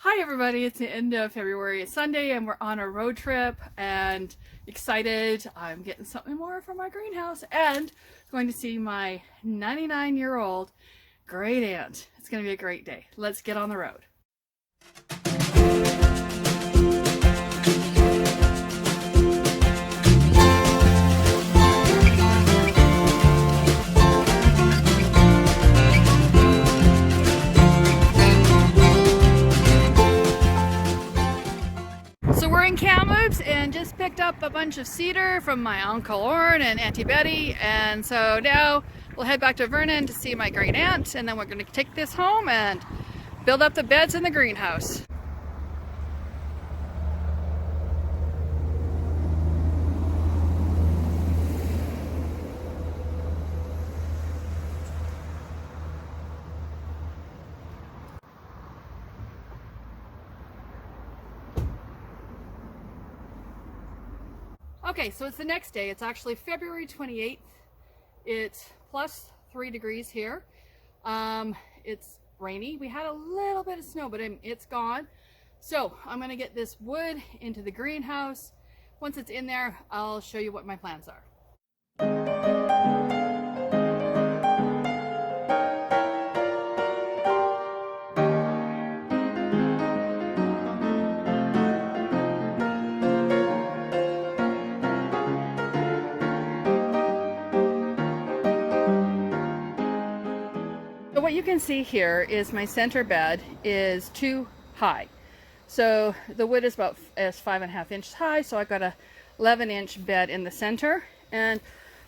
Hi everybody, it's the end of February. It's Sunday and we're on a road trip and excited. I'm getting something more from my greenhouse and going to see my 99-year-old great aunt. It's going to be a great day. Let's get on the road. So we're in Kamloops and just picked up a bunch of cedar from my Uncle Orrin and Auntie Betty, and so now we'll head back to Vernon to see my great aunt, and then we're going to take this home and build up the beds in the greenhouse. Okay, so it's the next day. It's actually February 28th. It's plus 3 degrees here. It's rainy. We had a little bit of snow, but it's gone. So I'm gonna get this wood into the greenhouse. Once it's in there, I'll show you what my plans are. So what you can see here is my center bed is too high. So the wood is about 5.5 inches high, so I got a 11-inch bed in the center, and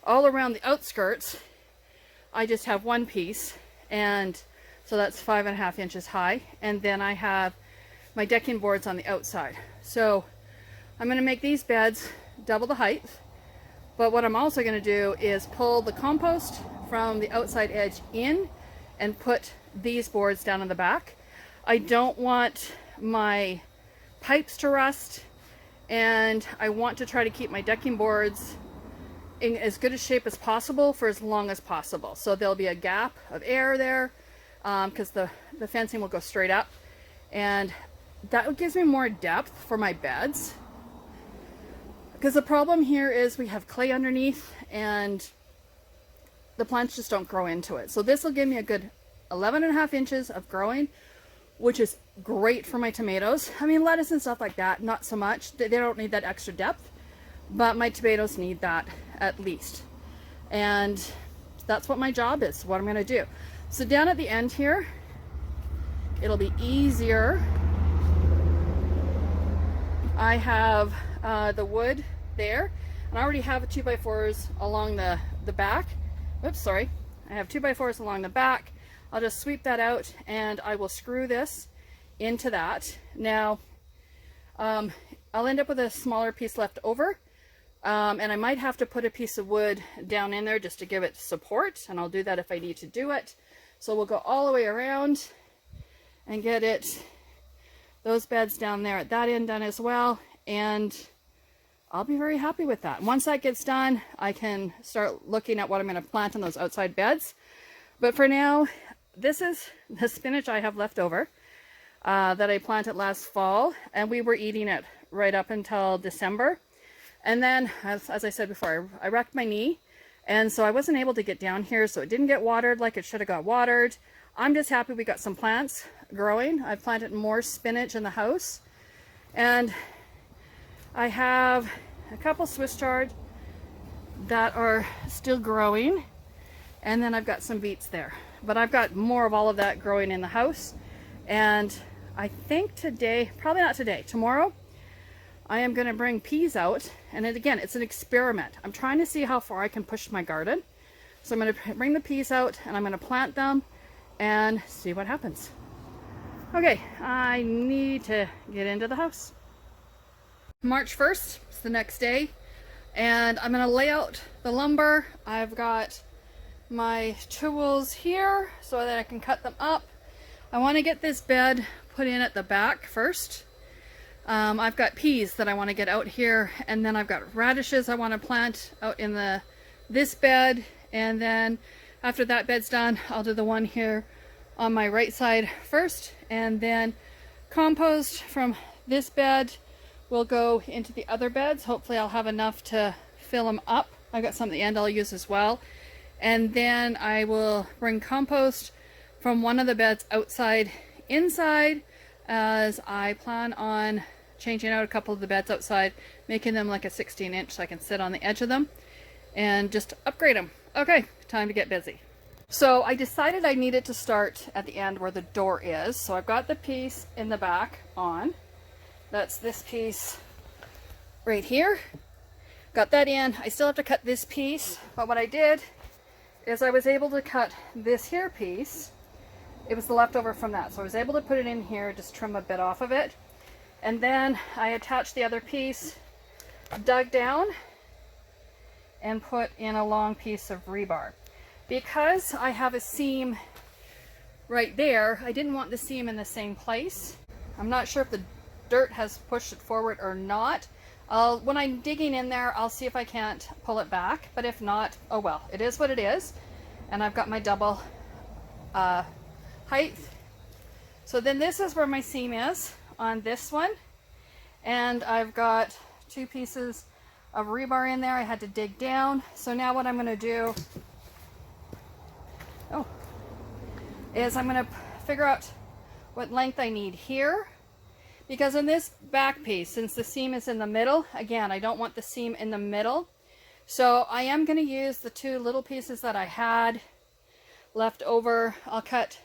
all around the outskirts I just have one piece, and so that's 5.5 inches high, and then I have my decking boards on the outside. So I'm going to make these beds double the height, but what I'm also going to do is pull the compost from the outside edge in and put these boards down in the back. I don't want my pipes to rust, and I want to try to keep my decking boards in as good a shape as possible for as long as possible. So there'll be a gap of air there because the fencing will go straight up, and that gives me more depth for my beds. Because the problem here is we have clay underneath and the plants just don't grow into it. So this will give me a good 11.5 inches of growing, which is great for my tomatoes. I mean, lettuce and stuff like that, not so much. They don't need that extra depth, but my tomatoes need that at least. And that's what my job is, what I'm gonna do. So down at the end here, it'll be easier. I have the wood there, and I already have 2x4s along the back. Oops, sorry. I have 2x4s along the back. I'll just sweep that out and I will screw this into that. Now, I'll end up with a smaller piece left over, and I might have to put a piece of wood down in there just to give it support, and I'll do that if I need to do it. So we'll go all the way around and get those beds down there at that end done as well, and I'll be very happy with that. Once that gets done, I can start looking at what I'm going to plant in those outside beds. But for now, this is the spinach I have left over that I planted last fall, and we were eating it right up until December. And then, as I said before, I wrecked my knee, and so I wasn't able to get down here, so it didn't get watered like it should have got watered. I'm just happy we got some plants growing. I planted more spinach in the house, and I have a couple Swiss chard that are still growing, and then I've got some beets there. But I've got more of all of that growing in the house, and I think today, probably not today, tomorrow, I am going to bring peas out, and again, it's an experiment. I'm trying to see how far I can push my garden. So I'm going to bring the peas out, and I'm going to plant them and see what happens. Okay, I need to get into the house. March 1st, it's the next day, and I'm going to lay out the lumber. I've got my tools here so that I can cut them up. I want to get this bed put in at the back first. I've got peas that I want to get out here, and then I've got radishes I want to plant out in this bed, and then after that bed's done, I'll do the one here on my right side first, and then Compost from this bed will go into the other beds. Hopefully I'll have enough to fill them up. I've got some at the end I'll use as well. And then I will bring compost from one of the beds outside inside, as I plan on changing out a couple of the beds outside, making them like a 16-inch so I can sit on the edge of them and just upgrade them. Okay, time to get busy. So I decided I needed to start at the end where the door is. So I've got the piece in the back on. That's this piece right here. Got that in. I still have to cut this piece, but what I did is I was able to cut this here piece. It was the leftover from that, so I was able to put it in here, just trim a bit off of it. And then I attached the other piece, dug down, and put in a long piece of rebar. Because I have a seam right there, I didn't want the seam in the same place. I'm not sure if the dirt has pushed it forward or not. When I'm digging in there, I'll see if I can't pull it back, but if not, oh well, it is what it is. And I've got my double height. So then this is where my seam is on this one. And I've got 2 pieces of rebar in there. I had to dig down. So now what I'm going to do is I'm going to figure out what length I need here. Because in this back piece, since the seam is in the middle, again, I don't want the seam in the middle. So I am going to use the 2 little pieces that I had left over. I'll cut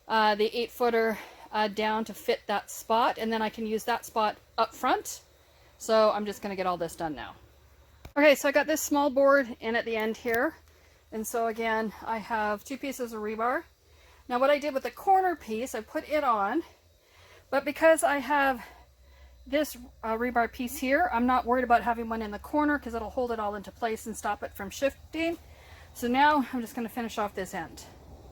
the 8-footer down to fit that spot, and then I can use that spot up front. So I'm just going to get all this done now. Okay, so I got this small board in at the end here. And so again, I have 2 pieces of rebar. Now what I did with the corner piece, I put it on, but because I have this rebar piece here, I'm not worried about having one in the corner because it'll hold it all into place and stop it from shifting. So now I'm just going to finish off this end.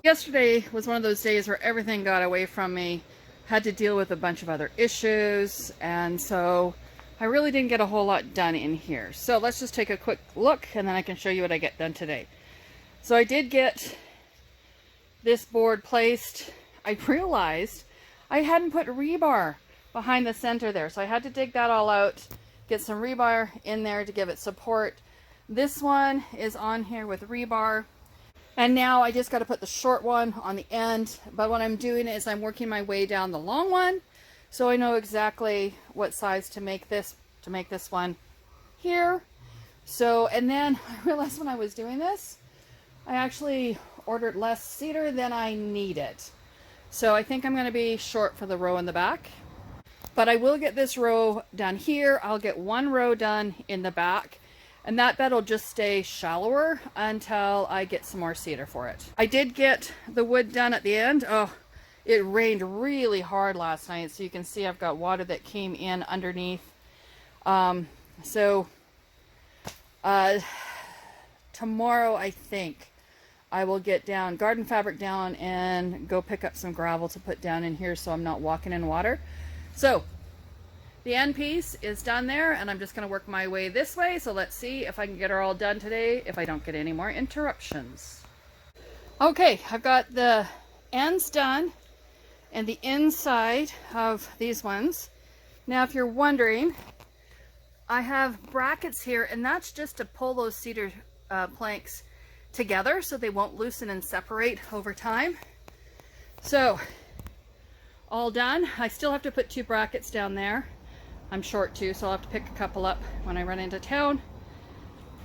Yesterday was one of those days where everything got away from me. Had to deal with a bunch of other issues, and so I really didn't get a whole lot done in here. So let's just take a quick look and then I can show you what I get done today. So I did get this board placed. I realized I hadn't put rebar behind the center there, so I had to dig that all out, get some rebar in there to give it support. This one is on here with rebar, and now I just got to put the short one on the end. But what I'm doing is I'm working my way down the long one, so I know exactly what size to make this one here. So, and then I realized when I was doing this, I actually ordered less cedar than I needed. So I think I'm going to be short for the row in the back. But I will get this row done here. I'll get 1 row done in the back. And that bed will just stay shallower until I get some more cedar for it. I did get the wood done at the end. Oh, it rained really hard last night. So you can see I've got water that came in underneath. Tomorrow I think I will get down garden fabric down and go pick up some gravel to put down in here so I'm not walking in water. So the end piece is done there, and I'm just going to work my way this way. So let's see if I can get her all done today, if I don't get any more interruptions. Okay, I've got the ends done and the inside of these ones. Now if you're wondering, I have brackets here, and that's just to pull those cedar planks together so they won't loosen and separate over time. So all done. I still have to put 2 brackets down there. I'm short too, so I'll have to pick a couple up when I run into town.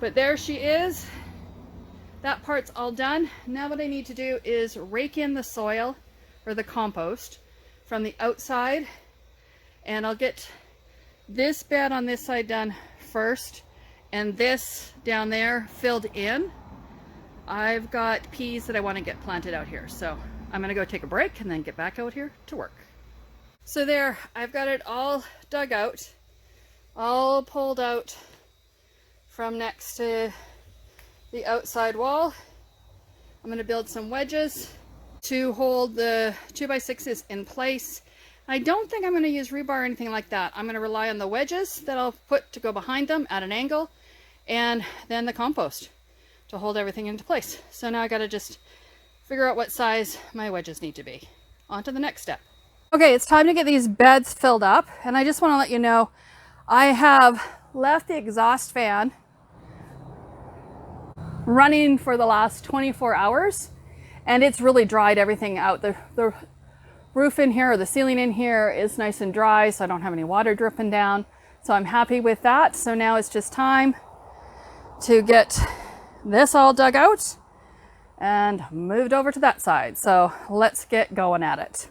But there she is. That part's all done. Now what I need to do is rake in the soil or the compost from the outside, and I'll get this bed on this side done first and this down there filled in. I've got peas that I want to get planted out here, so I'm going to go take a break and then get back out here to work. So there, I've got it all dug out, all pulled out from next to the outside wall. I'm going to build some wedges to hold the 2x6s in place. I don't think I'm going to use rebar or anything like that. I'm going to rely on the wedges that I'll put to go behind them at an angle, and then the compost to hold everything into place. So now I got to just figure out what size my wedges need to be. On to the next step. Okay, it's time to get these beds filled up, and I just want to let you know I have left the exhaust fan running for the last 24 hours, and it's really dried everything out. The roof in here, or the ceiling in here, is nice and dry, so I don't have any water dripping down. So I'm happy with that. So now it's just time to get this all dug out and moved over to that side. So let's get going at it.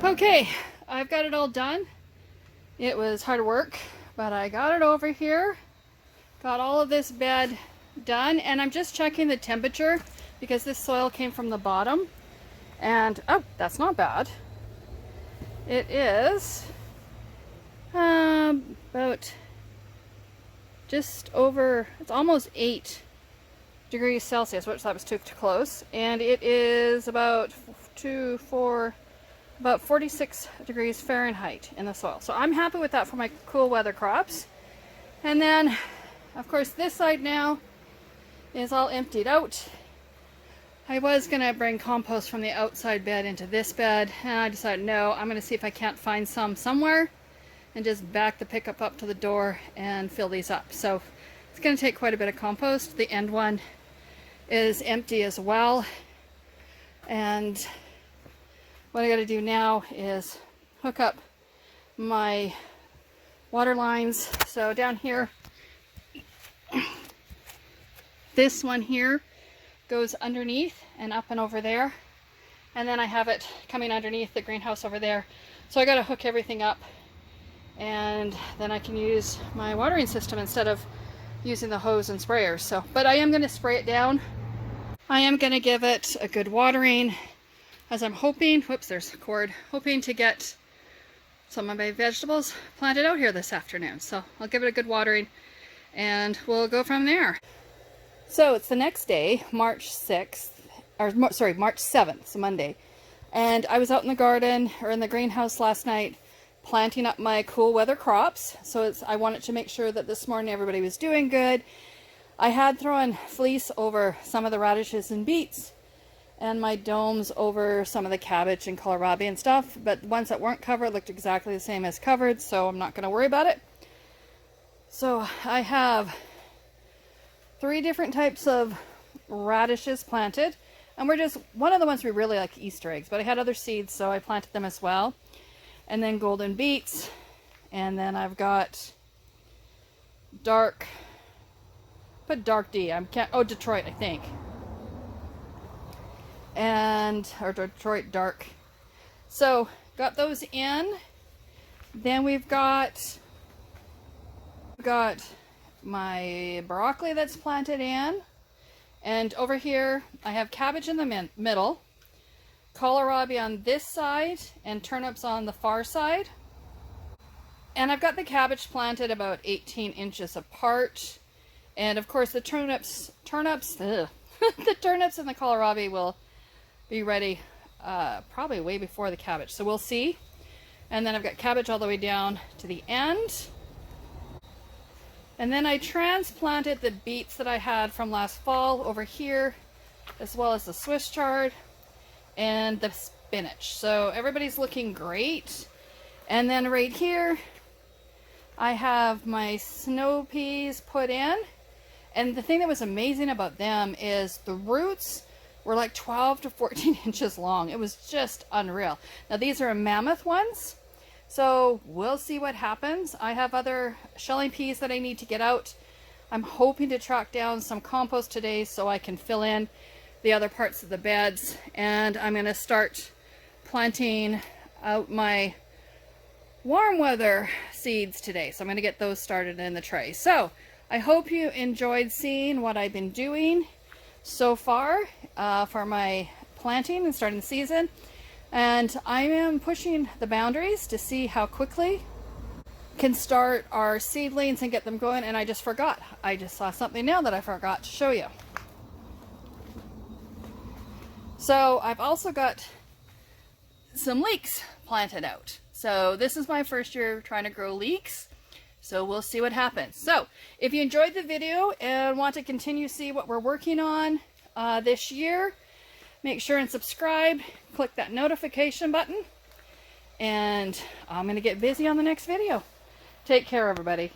Okay, I've got it all done. It was hard work, but I got it over here. Got all of this bed done, and I'm just checking the temperature because this soil came from the bottom. And oh, that's not bad. It is about just over, it's almost 8 degrees Celsius, which that was too close. And it is about 46 degrees Fahrenheit in the soil. So I'm happy with that for my cool weather crops. And then, of course, this side now is all emptied out. I was going to bring compost from the outside bed into this bed, and I decided no, I'm going to see if I can't find some somewhere and just back the pickup up to the door and fill these up. So it's going to take quite a bit of compost. The end one is empty as well. And what I got to do now is hook up my water lines. So down here, this one here goes underneath and up and over there, and then I have it coming underneath the greenhouse over there. So I got to hook everything up, and then I can use my watering system instead of using the hose and sprayers. So, but I am going to spray it down. I am going to give it a good watering, as I'm hoping, whoops, there's a cord, hoping to get some of my vegetables planted out here this afternoon. So I'll give it a good watering and we'll go from there. So it's the next day, March 6th, or sorry, March 7th, it's a Monday. And I was out in the garden, or in the greenhouse last night, planting up my cool weather crops. So I wanted to make sure that this morning everybody was doing good. I had thrown fleece over some of the radishes and beets, and my domes over some of the cabbage and kohlrabi and stuff. But the ones that weren't covered looked exactly the same as covered, so I'm not going to worry about it. So I have 3 different types of radishes planted, and we're just, one of the ones we really like, Easter eggs, but I had other seeds, so I planted them as well. And then golden beets, and then I've got dark, put dark D, Detroit, I think. Or Detroit dark. So got those in. Then we've got my broccoli that's planted in, and over here I have cabbage in the middle, kohlrabi on this side, and turnips on the far side. And I've got the cabbage planted about 18 inches apart, and of course the turnips the turnips and the kohlrabi will be ready probably way before the cabbage, so we'll see. And then I've got cabbage all the way down to the end. And then I transplanted the beets that I had from last fall over here, as well as the Swiss chard and the spinach. So everybody's looking great. And then right here, I have my snow peas put in. And the thing that was amazing about them is the roots were like 12 to 14 inches long. It was just unreal. Now these are mammoth ones, so we'll see what happens. I have other shelling peas that I need to get out. I'm hoping to track down some compost today so I can fill in the other parts of the beds. And I'm going to start planting out my warm weather seeds today. So I'm going to get those started in the tray. So I hope you enjoyed seeing what I've been doing so far for my planting and starting the season. And I am pushing the boundaries to see how quickly can start our seedlings and get them going. And I just forgot. I just saw something now that I forgot to show you. So I've also got some leeks planted out. So this is my first year trying to grow leeks. So we'll see what happens. So if you enjoyed the video and want to continue to see what we're working on this year, make sure and subscribe, click that notification button, and I'm going to get busy on the next video. Take care, everybody.